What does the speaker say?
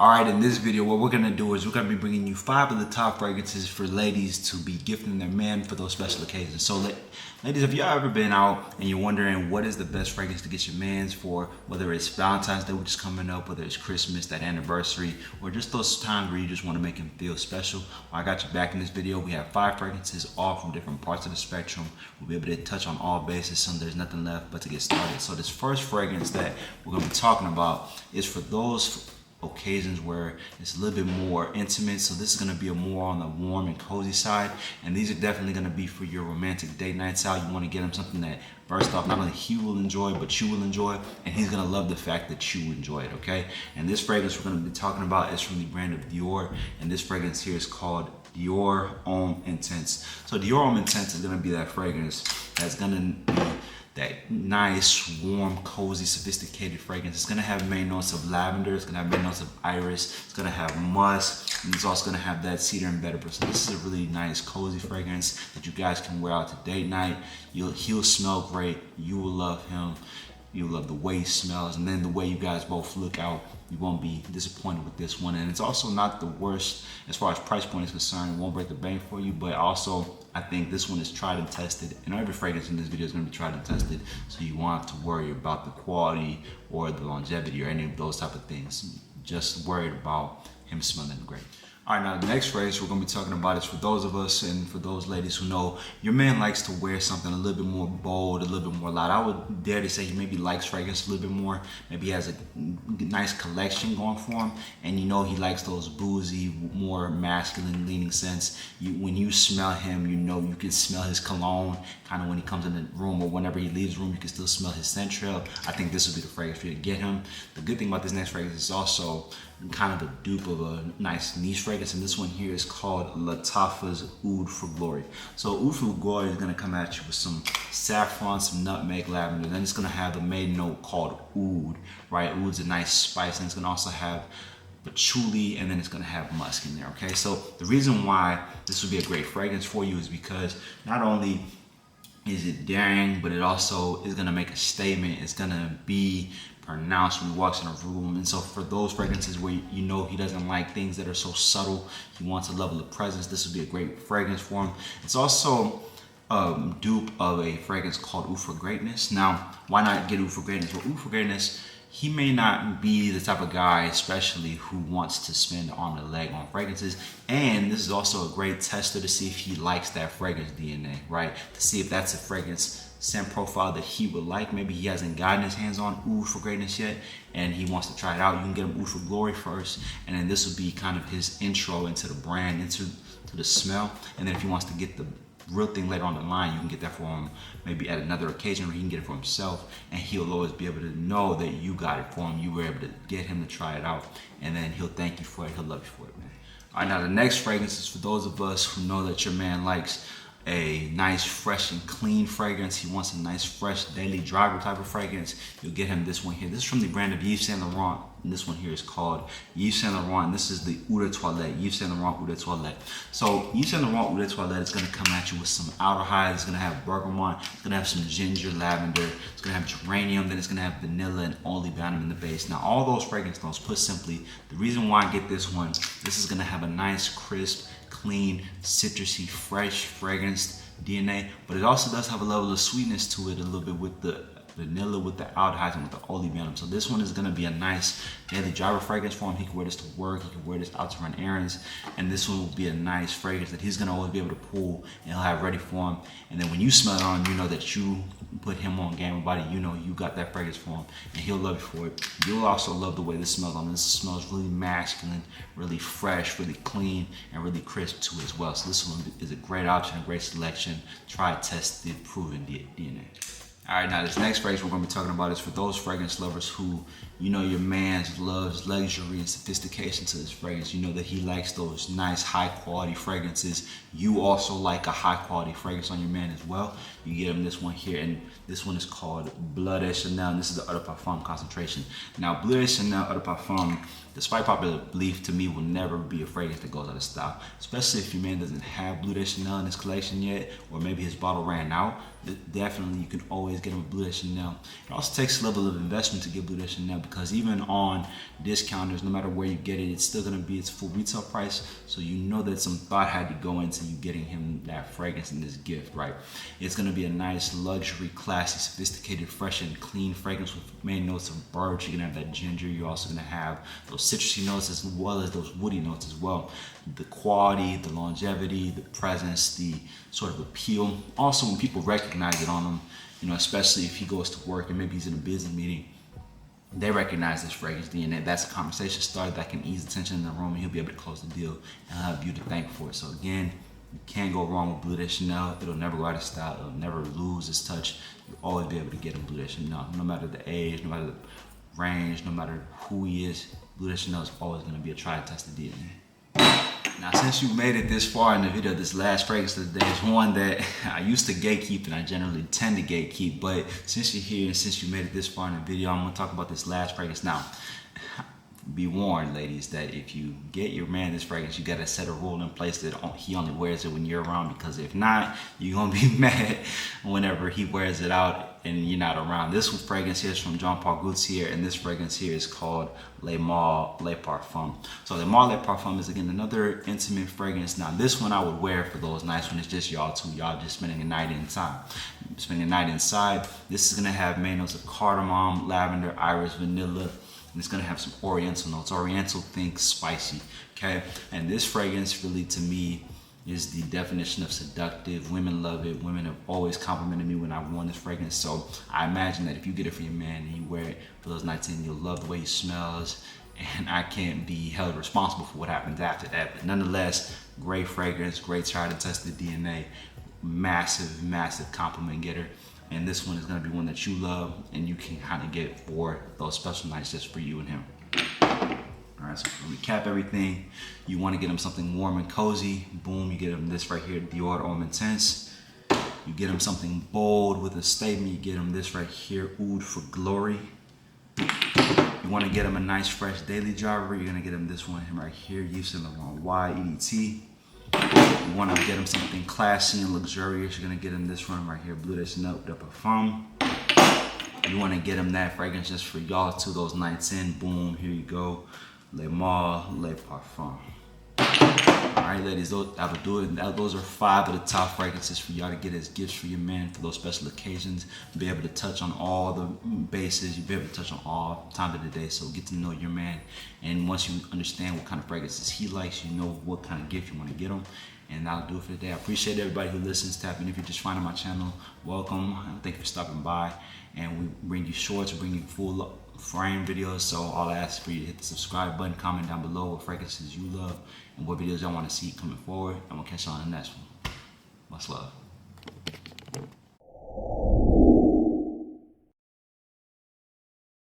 Alright, in this video, what we're going to do is we're going to be bringing you 5 of the top fragrances for ladies to be gifting their man for those special occasions. So, ladies, if y'all ever been out and you're wondering what is the best fragrance to get your mans for, whether it's Valentine's Day, which is coming up, whether it's Christmas, that anniversary, or just those times where you just want to make him feel special, well, I got you back in this video. We have 5 fragrances, all from different parts of the spectrum. We'll be able to touch on all bases, so there's nothing left but to get started. So this first fragrance that we're going to be talking about is for those occasions where it's a little bit more intimate. So this is going to be a more on the warm and cozy side, and these are definitely going to be for your romantic date nights out. You want to get him something that, first off, not only he will enjoy, but you will enjoy, and he's going to love the fact that you enjoy it, okay? And this fragrance we're going to be talking about is from the brand of Dior, and this fragrance here is called Dior Homme Intense. So Dior Homme Intense is going to be that fragrance that's going to be that nice, warm, cozy, sophisticated fragrance. It's gonna have main notes of lavender, it's gonna have main notes of iris, it's gonna have musk, and it's also gonna have that cedar and vetiver. So this is a really nice, cozy fragrance that you guys can wear out to date night. He'll smell great, you will love him, you'll love the way he smells, and then the way you guys both look out. You won't be disappointed with this one. And it's also not the worst as far as price point is concerned. It won't break the bank for you, but also I think this one is tried and tested, and every fragrance in this video is going to be tried and tested, so you won't have to worry about the quality or the longevity or any of those type of things. Just worried about him smelling great. All right, now the next fragrance we're going to be talking about is for those of us and for those ladies who know your man likes to wear something a little bit more bold, a little bit more loud. I would dare to say he maybe likes fragrance a little bit more. Maybe he has a nice collection going for him, and you know he likes those boozy, more masculine leaning scents. When you smell him, you know you can smell his cologne. Kind of when he comes in the room or whenever he leaves the room, you can still smell his scent trail. I think this would be the fragrance for you to get him. The good thing about this next fragrance is also kind of a dupe of a nice niche fragrance, and this one here is called Lattafa's Oud for Glory. So Oud for Glory is going to come at you with some saffron, some nutmeg, lavender, then it's going to have the main note called oud, right? Oud's a nice spice, and it's going to also have patchouli, and then it's going to have musk in there, okay? So the reason why this would be a great fragrance for you is because not only is it daring, but it also is going to make a statement. It's going to be pronounced when he walks in a room. And so for those fragrances where you know he doesn't like things that are so subtle, he wants a level of presence, this would be a great fragrance for him. It's also dupe of a fragrance called Oud for Greatness. Now, why not get Oud for Greatness? Well, Oud for Greatness, he may not be the type of guy, especially who wants to spend arm and a leg on fragrances. And this is also a great tester to see if he likes that fragrance DNA, right? To see if that's a fragrance scent profile that he would like. Maybe he hasn't gotten his hands on Oud for Greatness yet, and he wants to try it out. You can get him Oud for Glory first, and then this would be kind of his intro into the brand, into the smell. And then if he wants to get the real thing later on the line, you can get that for him maybe at another occasion where he can get it for himself, and he'll always be able to know that you got it for him. You were able to get him to try it out, and then he'll thank you for it. He'll love you for it, man. All right, now the next fragrance is for those of us who know that your man likes a nice, fresh, and clean fragrance. He wants a nice, fresh, daily driver type of fragrance. You'll get him this one here. This is from the brand of Yves Saint Laurent, and this one here is called Yves Saint Laurent, and this is the Eau de Toilette, Yves Saint Laurent Eau de Toilette. So Yves Saint Laurent Eau de Toilette is going to come at you with some aldehydes. It's going to have bergamot, it's going to have some ginger, lavender, it's going to have geranium, then it's going to have vanilla and olebanum in the base. Now, all those fragrance notes, put simply, the reason why I get this one, this is going to have a nice, crisp, clean, citrusy, fresh, fragranced DNA, but it also does have a level of sweetness to it, a little bit with the vanilla, with the aldehydes, and with the olebanum. So this one is going to be a nice daily driver fragrance for him. He can wear this to work, he can wear this out to run errands, and this one will be a nice fragrance that he's going to always be able to pull and he'll have ready for him. And then when you smell it on, you know that you put him on game about it. You know you got that fragrance for him, and he'll love you for it. You'll also love the way this smells on him. This smells really masculine, really fresh, really clean, and really crisp too as well. So this one is a great option, a great selection. Tried, tested, proven DNA. All right, now this next fragrance we're going to be talking about is for those fragrance lovers who, you know, your man loves luxury and sophistication to this fragrance. You know that he likes those nice, high-quality fragrances. You also like a high-quality fragrance on your man as well. You get him this one here, and this one is called Bleu de Chanel, and this is the Eau de Parfum concentration. Now, Bleu de Chanel Eau de Parfum, despite popular belief, to me will never be a fragrance that goes out of style, especially if your man doesn't have Bleu de Chanel in his collection yet, or maybe his bottle ran out. definitely you can always get them with Bleu de Chanel. It also takes a level of investment to get Bleu de Chanel, because even on discounters, no matter where you get it, it's still gonna be its full retail price. So you know that some thought had to go into you getting him that fragrance and this gift, right? It's gonna be a nice, luxury, classy, sophisticated, fresh and clean fragrance with main notes of birch. You're gonna have that ginger. You're also gonna have those citrusy notes as well as those woody notes as well. The quality, the longevity, the presence, the sort of appeal. Also, when people recognize it on him, you know, especially if he goes to work and maybe he's in a business meeting, they recognize this fragrance, and that's a conversation started that can ease the tension in the room, and he'll be able to close the deal and have you to thank for it. So again, you can't go wrong with Bleu de Chanel. It'll never go out of style. It'll never lose its touch. You'll always be able to get him Bleu de Chanel, no matter the age, no matter the range, no matter who he is. Bleu de Chanel is always going to be a tried and tested DNA. Now, since you made it this far in the video, this last fragrance of the day is one that I used to gatekeep, and I generally tend to gatekeep. But since you're here and since you made it this far in the video, I'm going to talk about this last fragrance. Now, be warned, ladies, that if you get your man this fragrance, you got to set a rule in place that he only wears it when you're around, because if not, you're going to be mad whenever he wears it out and you're not around. This fragrance here is from Jean Paul Gaultier, and this fragrance here is called Le Mâle Le Parfum. So Le Mâle Le Parfum is, again, another intimate fragrance. Now, this one I would wear for those nights when it's just y'all two, y'all just spending a night inside. Spending a night inside. This is going to have main notes of cardamom, lavender, iris, vanilla, and it's gonna have some oriental notes. Oriental, think spicy, okay? And this fragrance really, to me, is the definition of seductive. Women love it. Women have always complimented me when I've worn this fragrance. So I imagine that if you get it for your man and you wear it for those nights in, you'll love the way he smells. And I can't be held responsible for what happens after that. But nonetheless, great fragrance, great tried and tested DNA, massive, massive compliment getter. And this one is going to be one that you love and you can kind of get for those special nights just for you and him. All right, so to recap everything, you want to get him something warm and cozy. Boom, you get him this right here, Dior Homme Intense. You get him something bold with a statement. You get him this right here, Oud for Glory. You want to get him a nice, fresh daily driver. You're going to get him this one right here, Yves Saint Laurent YEDT. You want to get him something classy and luxurious. You're going to get him this one right here, Bleu de Chanel de Parfum. You want to get him that fragrance just for y'all two, those nights in. Boom, here you go. Le Mâle Le Parfum. All right, ladies, that'll do it. Those are 5 of the top fragrances for y'all to get as gifts for your man for those special occasions. Be able to touch on all the bases. You'll be able to touch on all time of the day. So get to know your man. And once you understand what kind of fragrances he likes, you know what kind of gift you want to get him. And that'll do it for today. I appreciate everybody who listens, tapping. If you're just finding my channel, welcome. Thank you for stopping by. And we bring you shorts, we bring you full frame videos. So all I ask for you to hit the subscribe button, comment down below what fragrances you love and what videos y'all want to see coming forward. I'm gonna catch you on the next one. Much love.